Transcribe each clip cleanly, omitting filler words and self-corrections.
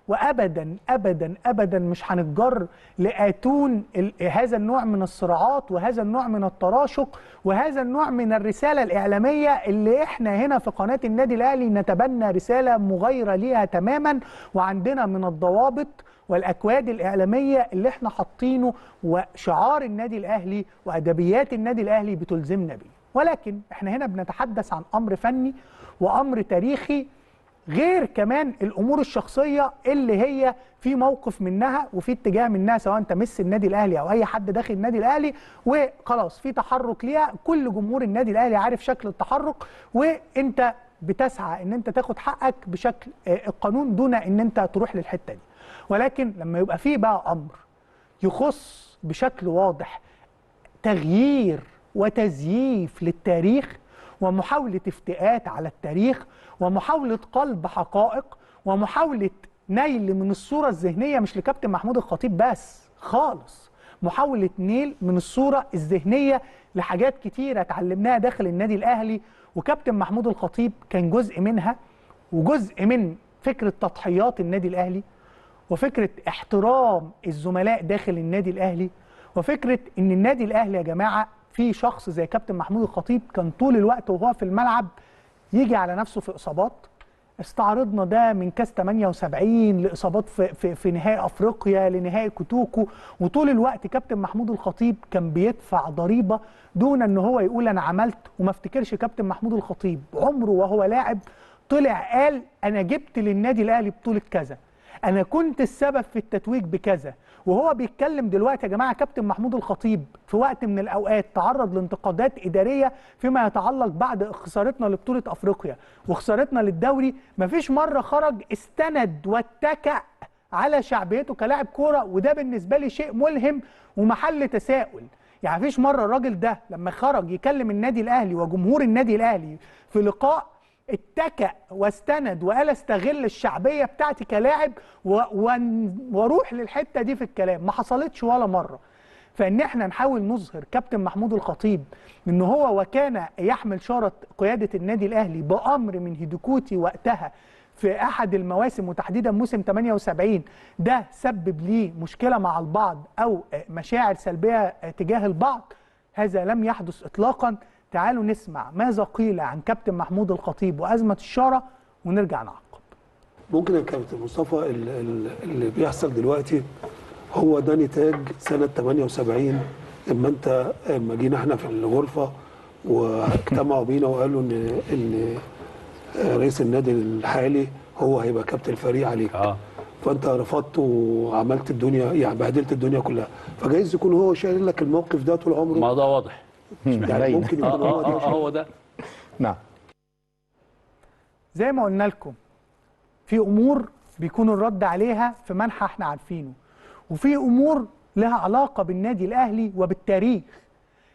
وابدا ابدا ابدا مش هنتجر لاتون هذا النوع من الصراعات وهذا النوع من التراشق وهذا النوع من الرساله الاعلاميه اللي احنا هنا في قناه النادي الاهلي نتبنى رساله مغايره ليها تماما، وعندنا من الضوابط والاكواد الاعلاميه اللي احنا حاطينه وشعار النادي الاهلي وادبيات النادي الاهلي بتلزمنا بيه. ولكن احنا هنا بنتحدث عن امر فني وامر تاريخي، غير كمان الامور الشخصيه اللي هي في موقف منها وفي اتجاه منها سواء تمس النادي الاهلي او اي حد داخل النادي الاهلي، وخلاص في تحرك ليها. كل جمهور النادي الاهلي عارف شكل التحرك، وانت بتسعى ان انت تاخد حقك بشكل القانون دون ان انت تروح للحته دي. ولكن لما يبقى فيه بقى امر يخص بشكل واضح تغيير وتزييف للتاريخ ومحاولة افتئات على التاريخ ومحاولة قلب حقائق ومحاولة نيل من الصورة الذهنية مش لكابتن محمود الخطيب بس خالص، محاولة نيل من الصورة الذهنية لحاجات كتيرة اتعلمناها داخل النادي الأهلي، وكابتن محمود الخطيب كان جزء منها وجزء من فكرة تضحيات النادي الأهلي وفكرة احترام الزملاء داخل النادي الأهلي وفكرة ان النادي الأهلي يا جماعة في شخص زي كابتن محمود الخطيب كان طول الوقت وهو في الملعب يجي على نفسه في إصابات. استعرضنا ده من كاس 78 لإصابات في نهائي أفريقيا لنهائي كوتوكو، وطول الوقت كابتن محمود الخطيب كان بيدفع ضريبة دون ان هو يقول انا عملت. وما افتكرش كابتن محمود الخطيب عمره وهو لاعب طلع قال انا جبت للنادي الأهلي بطولة كذا، أنا كنت السبب في التتويج بكذا. وهو بيتكلم دلوقتي يا جماعة كابتن محمود الخطيب في وقت من الأوقات تعرض لانتقادات إدارية فيما يتعلق بعد خسارتنا لبطولة أفريقيا وخسارتنا للدوري، مفيش مرة خرج استند واتكأ على شعبيته كلاعب كورة، وده بالنسبة لي شيء ملهم ومحل تساؤل. يعني مفيش مرة الراجل ده لما خرج يكلم النادي الأهلي وجمهور النادي الأهلي في لقاء اتكأ واستند وقال استغل الشعبيه بتاعتي كلاعب واروح للحته دي في الكلام. ما حصلتش ولا مره. فان احنا نحاول نظهر كابتن محمود الخطيب ان هو وكان يحمل شاره قياده النادي الاهلي بامر من هيديكوتي وقتها في احد المواسم وتحديدا موسم 78 ده سبب ليه مشكله مع البعض او مشاعر سلبيه تجاه البعض، هذا لم يحدث اطلاقا. تعالوا نسمع ماذا قيل عن كابتن محمود الخطيب وأزمة الشارة ونرجع نعقب. ممكن يا كابتن مصطفى اللي بيحصل دلوقتي هو ده نتاج سنة 78 لما جينا احنا في الغرفة واجتمعوا بينا وقالوا ان رئيس النادي الحالي هو هيبقى كابتن الفريق عليك. فانت رفضت وعملت الدنيا يعني بهدلت الدنيا كلها، فجايز يكون هو شايل لك الموقف ده طول عمره. ما ده واضح يعني ممكن يكون هو ده. نعم زي ما قلنا لكم في امور بيكون الرد عليها في منحى احنا عارفينه، وفي امور لها علاقه بالنادي الاهلي وبالتاريخ.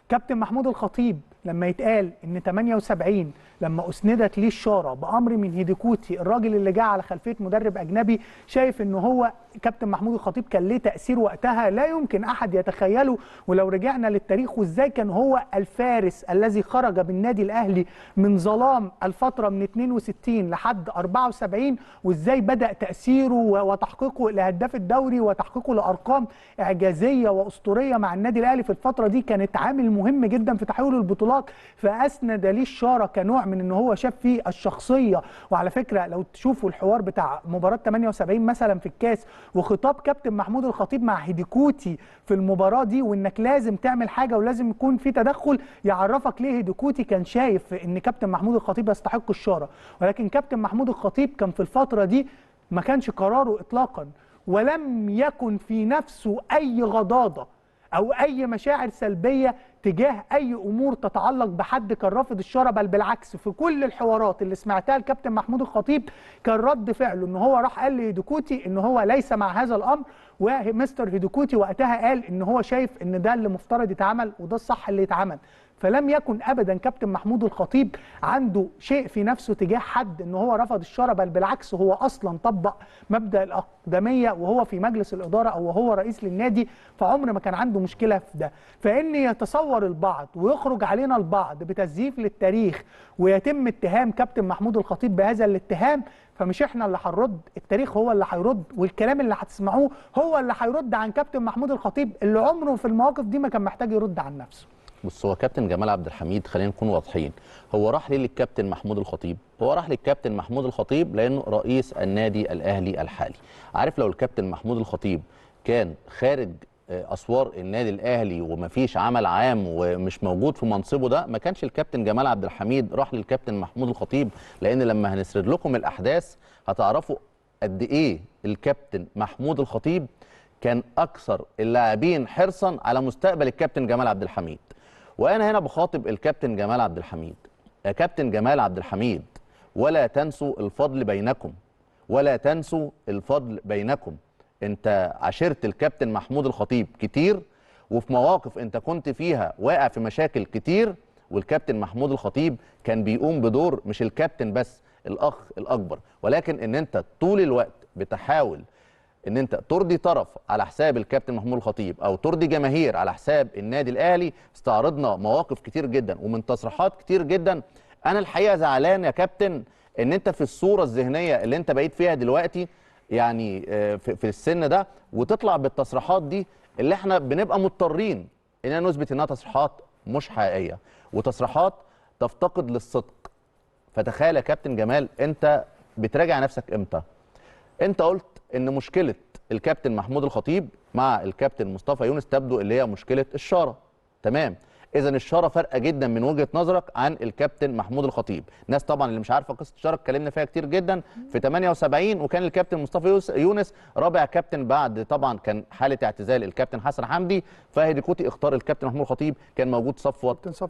كابتن محمود الخطيب لما يتقال ان 78 لما اسندت ليه الشاره بامر من هيديكوتي الراجل اللي جه على خلفيه مدرب اجنبي، شايف ان هو كابتن محمود الخطيب كان ليه تاثير وقتها لا يمكن احد يتخيله. ولو رجعنا للتاريخ وازاي كان هو الفارس الذي خرج بالنادي الاهلي من ظلام الفتره من 62 لحد 74 وازاي بدا تاثيره وتحقيقه لهداف الدوري وتحقيقه لارقام اعجازيه واسطوريه مع النادي الاهلي في الفتره دي، كانت عامل مهم جدا في تحويل البطولات. فاسند ليه الشاره كنوع من ان هو شاف فيه الشخصيه. وعلى فكره لو تشوفوا الحوار بتاع مباراه 78 مثلا في الكاس وخطاب كابتن محمود الخطيب مع هيديكوتي في المباراه دي وانك لازم تعمل حاجه ولازم يكون في تدخل، يعرفك ليه هيديكوتي كان شايف ان كابتن محمود الخطيب يستحق الشاره. ولكن كابتن محمود الخطيب كان في الفتره دي ما كانش قراره اطلاقا، ولم يكن في نفسه اي غضاضه او اي مشاعر سلبيه تجاه اي امور تتعلق بحد كان رافض الشاره. بل بالعكس في كل الحوارات اللي سمعتها الكابتن محمود الخطيب كان رد فعله ان هو راح قال لهيديكوتي ان هو ليس مع هذا الامر، ومستر هيديكوتي وقتها قال ان هو شايف ان ده اللي مفترض يتعمل وده الصح اللي يتعمل. فلم يكن ابدا كابتن محمود الخطيب عنده شيء في نفسه تجاه حد ان هو رفض الشاره، بل بالعكس هو اصلا طبق مبدا الاقدميه وهو في مجلس الاداره او وهو رئيس للنادي، فعمر ما كان عنده مشكله في ده. فان يتصور البعض ويخرج علينا البعض بتزييف للتاريخ ويتم اتهام كابتن محمود الخطيب بهذا الاتهام، فمش احنا اللي هنرد، التاريخ هو اللي هيرد، والكلام اللي هتسمعوه هو اللي هيرد عن كابتن محمود الخطيب اللي عمره في المواقف دي ما كان محتاج يرد عن نفسه. بص، هو كابتن جمال عبد الحميد خلينا نكون واضحين، هو راح ليه للكابتن محمود الخطيب؟ هو راح للكابتن محمود الخطيب لانه رئيس النادي الاهلي الحالي. عارف لو الكابتن محمود الخطيب كان خارج اسوار النادي الاهلي ومفيش عمل عام ومش موجود في منصبه ده، ما كانش الكابتن جمال عبد الحميد راح للكابتن محمود الخطيب، لان لما هنسرد لكم الاحداث هتعرفوا قد ايه الكابتن محمود الخطيب كان اكثر اللاعبين حرصا على مستقبل الكابتن جمال عبد الحميد. وانا هنا بخاطب الكابتن جمال عبد الحميد، يا كابتن جمال عبد الحميد ولا تنسوا الفضل بينكم، ولا تنسوا الفضل بينكم. انت عاشرت الكابتن محمود الخطيب كتير، وفي مواقف انت كنت فيها واقع في مشاكل كتير، والكابتن محمود الخطيب كان بيقوم بدور مش الكابتن بس، الاخ الاكبر، ولكن ان انت طول الوقت بتحاول ان انت ترضي طرف على حساب الكابتن محمود الخطيب او ترضي جماهير على حساب النادي الاهلي. استعرضنا مواقف كتير جدا ومن تصريحات كتير جدا. انا الحقيقه زعلان يا كابتن ان انت في الصوره الذهنيه اللي انت بقيت فيها دلوقتي، يعني في السن ده، وتطلع بالتصريحات دي اللي احنا بنبقى مضطرين اننا نثبت انها تصريحات مش حقيقيه وتصريحات تفتقد للصدق. فتخيل يا كابتن جمال، انت بتراجع نفسك امتى؟ انت قلت ان مشكله الكابتن محمود الخطيب مع الكابتن مصطفى يونس تبدو اللي هي مشكله الشاره. تمام، اذا الشاره فارقه جدا من وجهه نظرك عن الكابتن محمود الخطيب. ناس طبعا اللي مش عارفه قصه الشاره اتكلمنا فيها كتير جدا في 78، وكان الكابتن مصطفى يونس رابع كابتن بعد طبعا كان حاله اعتزال الكابتن حسن حمدي، فهيديكوتي اختار الكابتن محمود الخطيب. كان موجود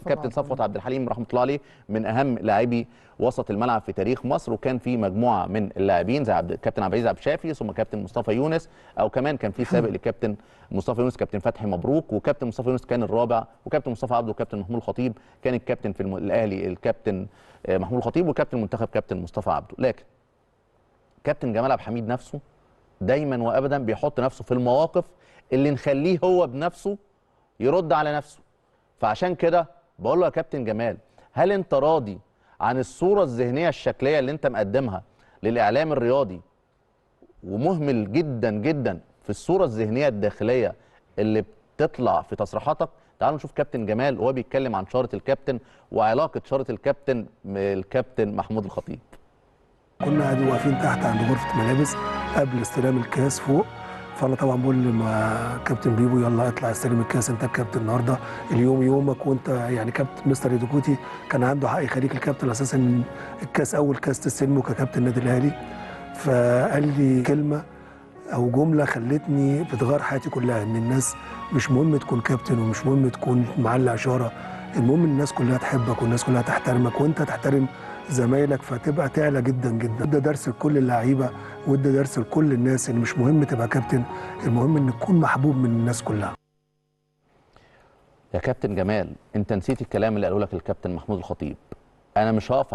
كابتن صفوت عبد الحليم رحمه الله عليه، من اهم لاعبي وسط الملعب في تاريخ مصر، وكان في مجموعه من اللاعبين زي كابتن عبد العزيز عبد الشافي، ثم كابتن مصطفى يونس، او كمان كان في سابق للكابتن مصطفى يونس كابتن فتحي مبروك، وكابتن مصطفى يونس كان الرابع، وكابتن مصطفى عبده وكابتن محمود الخطيب كان الكابتن في الاهلي الكابتن محمود الخطيب، وكابتن المنتخب كابتن مصطفى عبده. لكن كابتن جمال عبد الحميد نفسه دايما وابدا بيحط نفسه في المواقف اللي نخليه هو بنفسه يرد على نفسه. فعشان كده بقول له يا كابتن جمال، هل انت راضي عن الصوره الذهنيه الشكليه اللي انت مقدمها للاعلام الرياضي، ومهمل جدا جدا في الصوره الذهنيه الداخليه اللي بتطلع في تصريحاتك؟ تعالوا نشوف كابتن جمال وهو بيتكلم عن شاره الكابتن وعلاقه شاره الكابتن محمود الخطيب. كنا قاعدين واقفين تحت عند غرفه ملابس قبل استلام الكاس فوق، فانا طبعا بقول لما كابتن بيبو يلا اطلع استلم الكاس، انت الكابتن النهارده، اليوم يومك، وانت يعني كابتن مستر هيديكوتي كان عنده حق يخليك الكابتن اساسا، الكاس اول كاس تستلمه ككابتن النادي الاهلي. فقال لي كلمه او جمله خلتني بتغير حياتي كلها، ان الناس مش مهم تكون كابتن ومش مهم تكون معلق اشاره، المهم الناس كلها تحبك والناس كلها تحترمك وانت تحترم زمايلك، فتبقى تعلى جدا جدا. ده درس لكل اللعيبه وده درس لكل الناس، ان مش مهم تبقى كابتن، المهم ان تكون محبوب من الناس كلها. يا كابتن جمال، انت نسيت الكلام اللي قاله لك الكابتن محمود الخطيب. انا مش هقف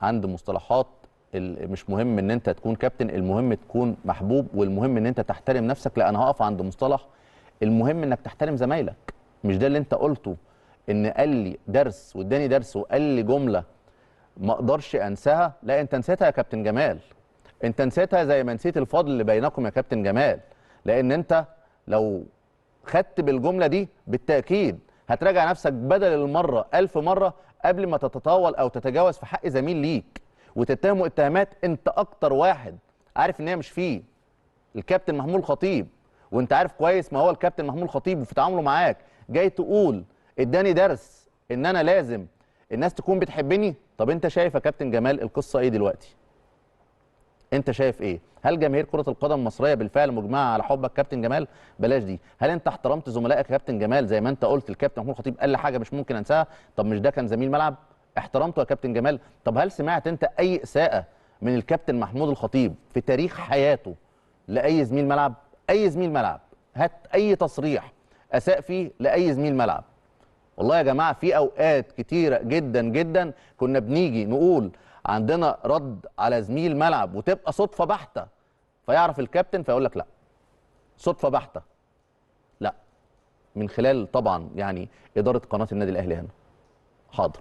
عند مصطلحات مش مهم ان انت تكون كابتن، المهم تكون محبوب، والمهم ان انت تحترم نفسك. لا، انا هقف عند مصطلح المهم انك تحترم زمايلك. مش ده اللي انت قلته؟ ان قال لي درس واداني درس وقال لي جمله ما اقدرش انساها. لا، انت نسيتها يا كابتن جمال، انت نسيتها زي ما نسيت الفضل اللي بينكم يا كابتن جمال. لان انت لو خدت بالجمله دي بالتاكيد هتراجع نفسك بدل المره 1000 مره قبل ما تتطاول او تتجاوز في حق زميل ليك وتتهمه اتهامات انت اكتر واحد عارف ان هي مش فيه. الكابتن محمود الخطيب، وانت عارف كويس ما هو الكابتن محمود الخطيب وفي تعامله معاك، جاي تقول اداني درس ان انا لازم الناس تكون بتحبني. طب انت شايف يا كابتن جمال القصه ايه دلوقتي؟ انت شايف ايه؟ هل جماهير كره القدم المصريه بالفعل مجمعه على حبك كابتن جمال؟ بلاش دي. هل انت احترمت زملائك يا كابتن جمال زي ما انت قلت الكابتن محمود الخطيب قال لي حاجه مش ممكن انساها؟ طب مش ده كان زميل ملعب؟ احترمته يا كابتن جمال؟ طب هل سمعت انت اي اساءه من الكابتن محمود الخطيب في تاريخ حياته لاي زميل ملعب؟ اي زميل ملعب هات اي تصريح اساء فيه لاي زميل ملعب. والله يا جماعه في اوقات كتيره جدا جدا كنا بنيجي نقول عندنا رد على زميل ملعب وتبقى صدفه بحته، فيعرف الكابتن فيقول لك لا صدفه بحته. لا، من خلال طبعا يعني اداره قناه النادي الاهلي هنا حاضر،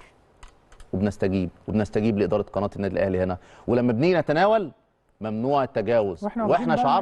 وبنستجيب لاداره قناه النادي الاهلي هنا، ولما بنيجي نتناول ممنوع التجاوز، واحنا شعار